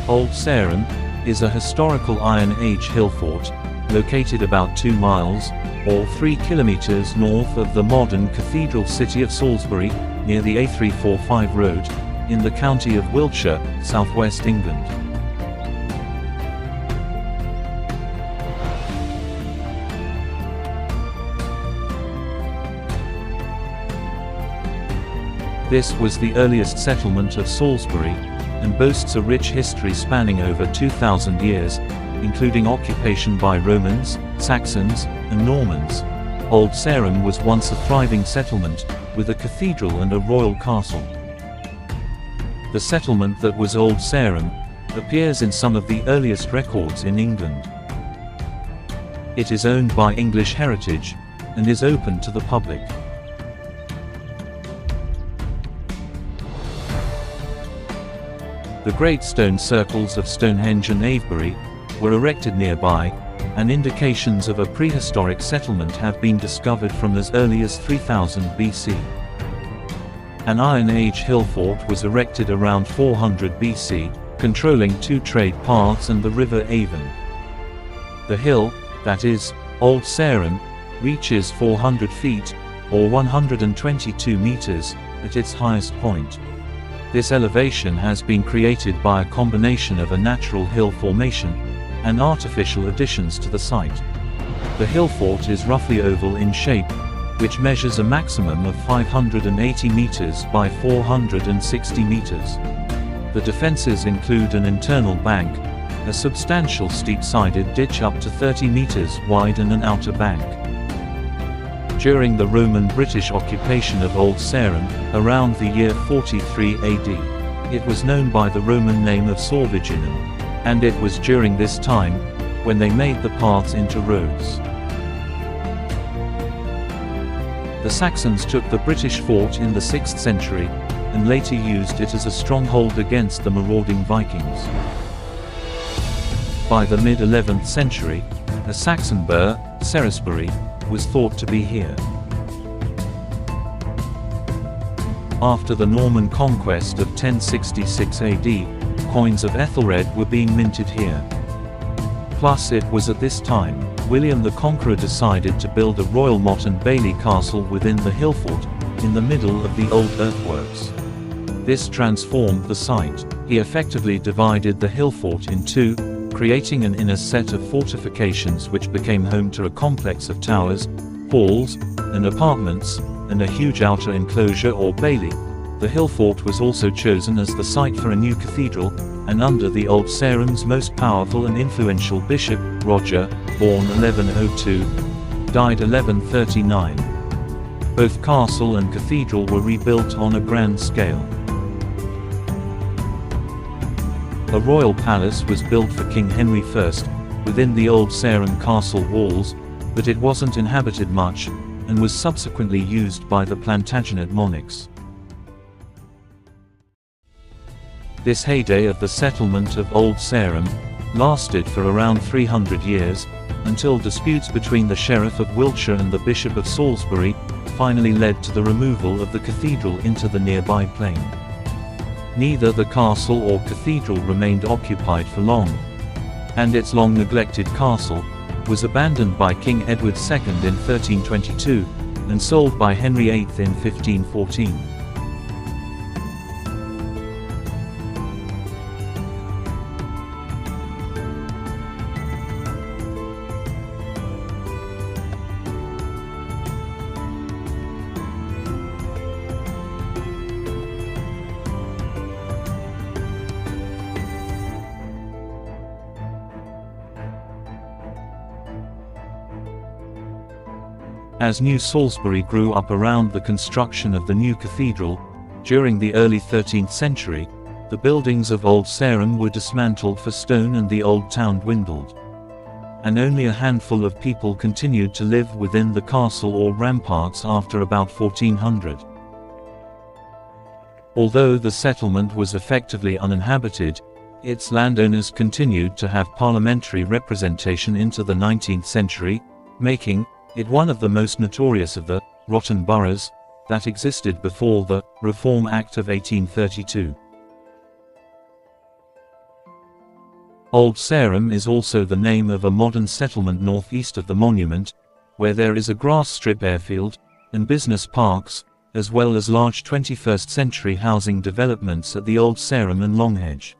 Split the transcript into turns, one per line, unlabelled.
Old Sarum is a historical Iron Age hill fort, located about 2 miles, or 3 kilometers north of the modern cathedral city of Salisbury, near the A345 road, in the county of Wiltshire, southwest England. This was the earliest settlement of Salisbury, and boasts a rich history spanning over 2,000 years, including occupation by Romans, Saxons, and Normans. Old Sarum was once a thriving settlement, with a cathedral and a royal castle. The settlement that was Old Sarum appears in some of the earliest records in England. It is owned by English Heritage, and is open to the public. The great stone circles of Stonehenge and Avebury were erected nearby, and indications of a prehistoric settlement have been discovered from as early as 3000 BC. An Iron Age hill fort was erected around 400 BC, controlling 2 trade paths and the River Avon. The hill, that is, Old Sarum, reaches 400 feet, or 122 meters, at its highest point. This elevation has been created by a combination of a natural hill formation and artificial additions to the site. The hill fort is roughly oval in shape, which measures a maximum of 580 meters by 460 meters. The defenses include an internal bank, a substantial steep-sided ditch up to 30 meters wide and an outer bank. During the Roman-British occupation of Old Sarum, around the year 43 AD, it was known by the Roman name of Sorviginum, and it was during this time when they made the paths into roads. The Saxons took the British fort in the 6th century, and later used it as a stronghold against the marauding Vikings. By the mid-11th century, a Saxon burh, Salisbury, was thought to be here. After the Norman conquest of 1066 AD, coins of Ethelred were being minted here. Plus, it was at this time William the Conqueror decided to build a royal motte and bailey castle within the hill fort, in the middle of the old earthworks. This transformed the site. He effectively divided the hill fort in 2, creating an inner set of fortifications which became home to a complex of towers, halls, and apartments, and a huge outer enclosure or bailey. The hill fort was also chosen as the site for a new cathedral, and under the Old Sarum's most powerful and influential bishop, Roger, born 1102, died 1139. Both castle and cathedral were rebuilt on a grand scale. A royal palace was built for King Henry I, within the Old Sarum castle walls, but it wasn't inhabited much, and was subsequently used by the Plantagenet monarchs. This heyday of the settlement of Old Sarum lasted for around 300 years, until disputes between the Sheriff of Wiltshire and the Bishop of Salisbury finally led to the removal of the cathedral into the nearby plain. Neither the castle or cathedral remained occupied for long, and its long-neglected castle was abandoned by King Edward II in 1322, and sold by Henry VIII in 1514. As New Salisbury grew up around the construction of the new cathedral, during the early 13th century, the buildings of Old Sarum were dismantled for stone and the old town dwindled. And only a handful of people continued to live within the castle or ramparts after about 1400. Although the settlement was effectively uninhabited, its landowners continued to have parliamentary representation into the 19th century, making it one of the most notorious of the rotten boroughs that existed before the Reform Act of 1832. Old Sarum is also the name of a modern settlement northeast of the monument, where there is a grass strip airfield, and business parks, as well as large 21st century housing developments at the Old Sarum and Longhedge.